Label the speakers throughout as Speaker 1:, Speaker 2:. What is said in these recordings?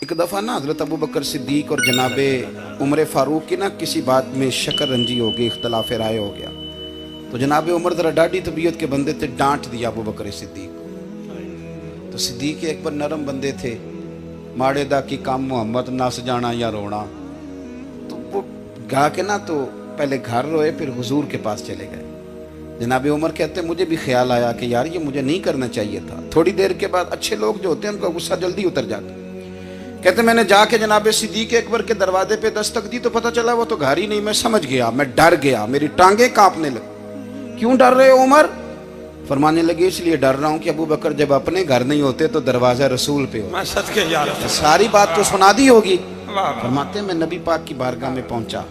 Speaker 1: एक दफ़ा ना हज़रत अबू बकर सिद्दीक और जनाबे उमर फ़ारूक की ना किसी बात में शक्कर रंजी हो गई, इख्तलाफ राय हो गया। तो जनाबे उमर ज़रा डाढ़ी तबीयत के बंदे थे, डांट दिया अबू बकर सिद्दीक को। तो सिद्दीक एक बार नरम बंदे थे, माड़े दा की काम मोहम्मद नस जाना या रोना। तो वो गा के ना तो पहले घर रोए, फिर हुजूर के पास चले गए। जनाबे उमर कहते मुझे भी ख्याल आया कि यार ये मुझे नहीं करना चाहिए था। थोड़ी देर के बाद अच्छे लोग जो होते हैं उनका गुस्सा जल्दी उतर जाता है। कहते मैंने जाके जनाबे सिद्दीक अकबर के दरवाजे पे दस्तक दी तो पता चला वो तो घर ही नहीं। मैं समझ गया, मैं डर गया, मेरी टांगे कांपने लगी। क्यों डर रहे हो उमर? फरमाने लगे इसलिए डर रहा हूं कि अबू बकर जब अपने घर नहीं होते तो दरवाजा रसूल पे हो। सारी बात तो सुना दी होगी। फरमाते मैं नबी पाक की बारगाह में पहुंचा,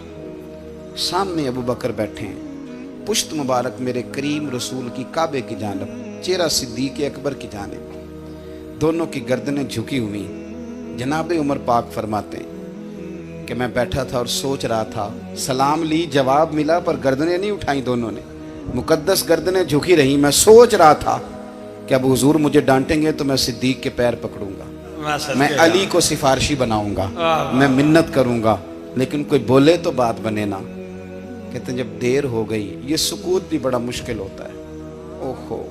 Speaker 1: सामने अबू बकर बैठे हैं, पुश्त मुबारक मेरे करीम रसूल की काबे की जानब, चेहरा सिद्दीक अकबर की जानब, दोनों की गर्दनें झुकी हुई। जनाबे उमर पाक फरमाते हैं कि मैं बैठा था और सोच रहा था, सलाम ली, जवाब मिला, पर गर्दनें नहीं उठाई दोनों ने, मुकद्दस गर्दनें झुकी रही। मैं सोच रहा था कि अब हुजूर मुझे डांटेंगे तो मैं सिद्दीक के पैर पकड़ूंगा, मैं अली को सिफारशी बनाऊंगा, मैं मिन्नत करूंगा, लेकिन कोई बोले तो बात बने ना। कहते जब देर हो गई, ये सुकूत भी बड़ा मुश्किल होता है। ओहो,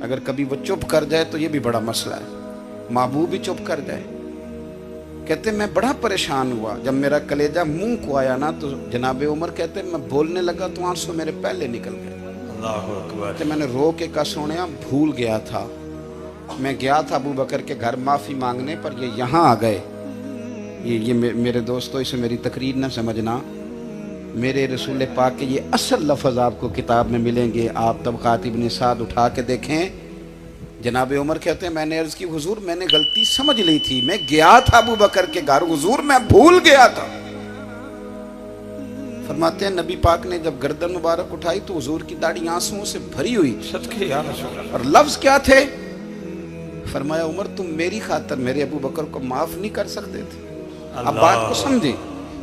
Speaker 1: अगर कभी वो चुप कर जाए तो ये भी बड़ा मसला है, महबूब भी चुप कर जाए। कहते मैं बड़ा परेशान हुआ, जब मेरा कलेजा मुंह को आया ना तो जनाबे उमर कहते मैं बोलने लगा तो आंसू मेरे पहले निकल गए। अल्लाहु अकबर। मैंने रो के कहा सोनिया भूल गया था, मैं गया था अबू बकर के घर माफ़ी मांगने, पर ये यहाँ आ गए। ये मेरे दोस्तों, इसे मेरी तकरीर ना समझना, मेरे रसूल पाक के ये असल लफ्ज़ आपको किताब में मिलेंगे। आप तबक़ात इब्न साद उठा के देखें। जनाबे उमर कहते हैं मैंने अर्ज़ की हुजूर मैंने गलती समझ ली थी, मैं गया था अबू बकर के घर, हुजूर मैं भूल गया था। फरमाते हैं नबी पाक ने जब गर्दन मुबारक उठाई तो हुजूर की दाढ़ी आंसुओं से भरी हुई। और लफ्ज़ क्या थे? फरमाया उमर तुम मेरी खातर मेरे अबू बकर को माफ नहीं कर सकते थे। अब बात को समझे,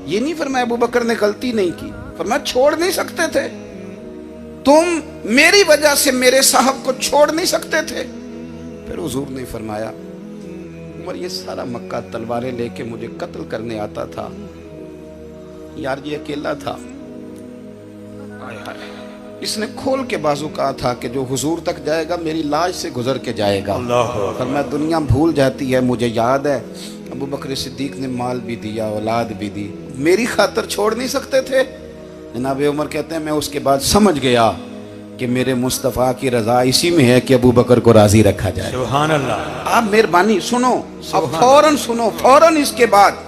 Speaker 1: ये नहीं फरमाया अबू बकर ने गलती नहीं की, फरमाया छोड़ नहीं सकते थे, तुम मेरी वजह से मेरे साहब को छोड़ नहीं सकते थे। फिर हुजूर ने फरमाया उमर ये सारा मक्का तलवारें लेके मुझे कत्ल करने आता था, यार ये अकेला था, इसने खोल के बाजू कहा था कि जो हुजूर तक जाएगा मेरी लाश से गुजर के जाएगा। फरमाया दुनिया भूल जाती है, मुझे याद है अबू बकर सिद्दीक ने माल भी दिया, औलाद भी दी, मेरी खातर छोड़ नहीं सकते थे। जनाब उमर कहते हैं मैं उसके बाद समझ गया कि मेरे मुस्तफ़ा की रजा इसी में है कि अबू बकर को राजी रखा जाए। सुभान अल्लाह। आप मेहरबानी सुनो, अब फौरन सुनो, फौरन इसके बाद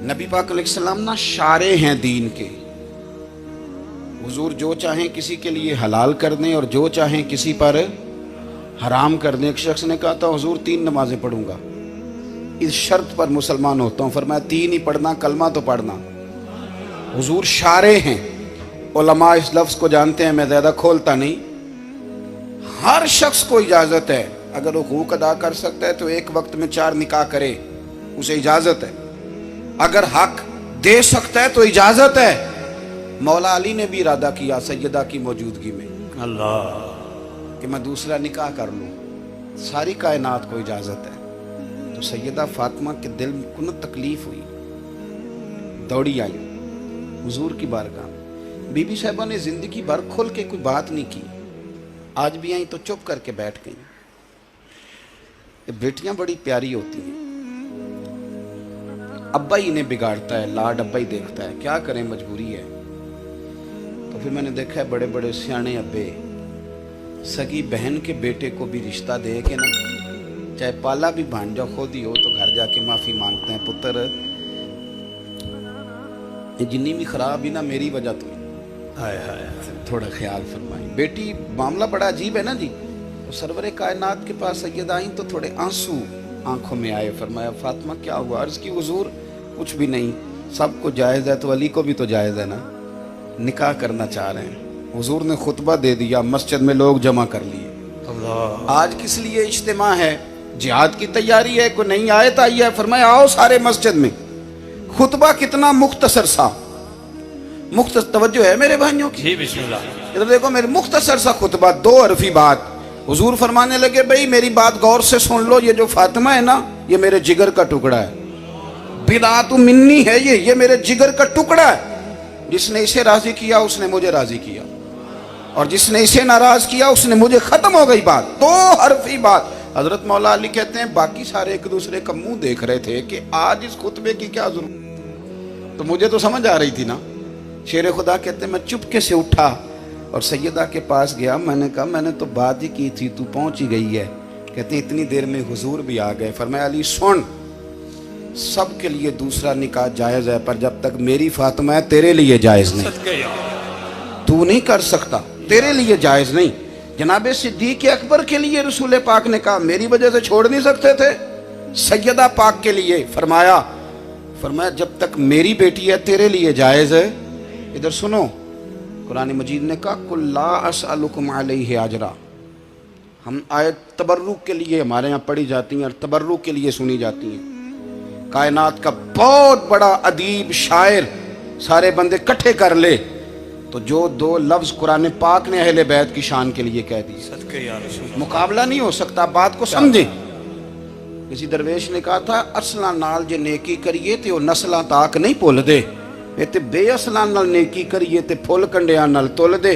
Speaker 1: नबी पाक अलैहिस्सलाम ना शारे हैं दीन के। हुजूर जो चाहें किसी के लिए हलाल कर दें और जो चाहें किसी पर हराम कर दें। एक शख्स ने कहा था हुजूर 3 नमाजें पढ़ूंगा, इस शर्त पर मुसलमान होता हूँ। फरमाया 3 ही पढ़ना, कलमा तो पढ़ना। हुजूर शारे हैं, उलमा इस लफ्ज़ को जानते हैं, मैं ज़्यादा खोलता नहीं। हर शख्स को इजाज़त है, अगर वो हुकूक अदा कर सकता है तो एक वक्त में 4 निकाह करे, उसे इजाज़त है। अगर हक दे सकता है तो इजाज़त है। मौला अली ने भी इरादा किया सैयदा की मौजूदगी में अल्लाह कि मैं दूसरा निकाह कर लूँ, सारी कायनात को इजाज़त है। तो सैयदा फातिमा के दिल को न तकलीफ़ हुई, दौड़ी आई हुजूर की बारगाह। बीबी साहिबा ने जिंदगी भर खोल के कोई बात नहीं की, आज भी आई तो चुप करके बैठ गई। बेटियां बड़ी प्यारी होती हैं, अब्बा ही इन्हें बिगाड़ता है, लाड अब्बा ही देखता है, क्या करें मजबूरी है। तो फिर मैंने देखा है बड़े बड़े सियाने अब्बे सगी बहन के बेटे को भी रिश्ता दे के ना, चाहे पाला भी भांजा खुद ही हो, तो घर जाके माफ़ी मांगते हैं, पुत्र ये जिन्नी भी खराब ही ना मेरी वजह तो थोड़ा ख्याल फरमाई। बेटी मामला बड़ा अजीब है ना जी। तो सरवरे कायनात के पास सैयदा आई तो थोड़े आंसू आंखों में आए। फरमाया फातिमा क्या हुआ? अर्ज़ की हुजूर कुछ भी नहीं, सबको जायज़ है तो अली को भी तो जायज़ है ना, निकाह करना चाह रहे हैं। हुजूर ने खुतबा दे दिया, मस्जिद में लोग जमा कर लिए। आज किस लिए इज्तिमा है? जिहाद की तैयारी है, कोई नई आयत आई है। फरमाया आओ सारे मस्जिद में। खुतबा कितना मुख्तसर सा, तवज्जो है मेरे भाइयों की? इधर देखो, मेरे मुख्तसर सा खुतबा, 2 हरफी बात। हुजूर फरमाने लगे भाई मेरी बात गौर से सुन लो, ये जो फातिमा है ना ये मेरे जिगर का टुकड़ा है, बिदात मिन्नी है, ये मेरे जिगर का टुकड़ा है। जिसने इसे राजी किया उसने मुझे राजी किया, और जिसने इसे नाराज किया उसने मुझे। खत्म हो गई बात, दो हरफी बात। हजरत मौला अली कहते हैं बाकी सारे एक दूसरे का मुंह देख रहे थे कि आज इस खुतबे की क्या जरूरत, तो मुझे तो समझ आ रही थी ना। शेर खुदा कहते हैं मैं चुपके से उठा और सैयदा के पास गया, मैंने कहा मैंने तो बात ही की थी, तू पहुंच ही गई है। कहते हैं इतनी देर में हुजूर भी आ गए। फरमाया अली सुन, सब के लिए दूसरा निकाह जायज़ है, पर जब तक मेरी फातिमा है तेरे लिए जायज़ नहीं, तू नहीं कर सकता, तेरे लिए जायज़ नहीं। जनाबे सिद्दीक अकबर के लिए रसूल पाक ने कहा मेरी वजह से छोड़ नहीं सकते थे, सैयदा पाक के लिए फरमाया जब तक मेरी बेटी है तेरे लिए जायज़ है। इधर सुनो, कुरान मजीद ने कहा कुल ला असअलुकुम अलैहि अजरा। हम आयत तबर्रुक के लिए हमारे यहाँ पढ़ी जाती हैं और तबर्रुक के लिए सुनी जाती हैं। कायनात का बहुत बड़ा अदीब शायर सारे बंदे इकट्ठे कर ले तो जो दो लफ्ज कुरान पाक ने अहले बैत की शान के लिए कह दी, मुकाबला नहीं हो सकता। बात को समझे। किसी दरवेश ने कहा था असला नाल जे नेकी करिए ते वो नस्लां ताक नहीं भुल दे, ते बेअसलां नाल नेकी करिए ते फुल कंडियां नाल तुल दे।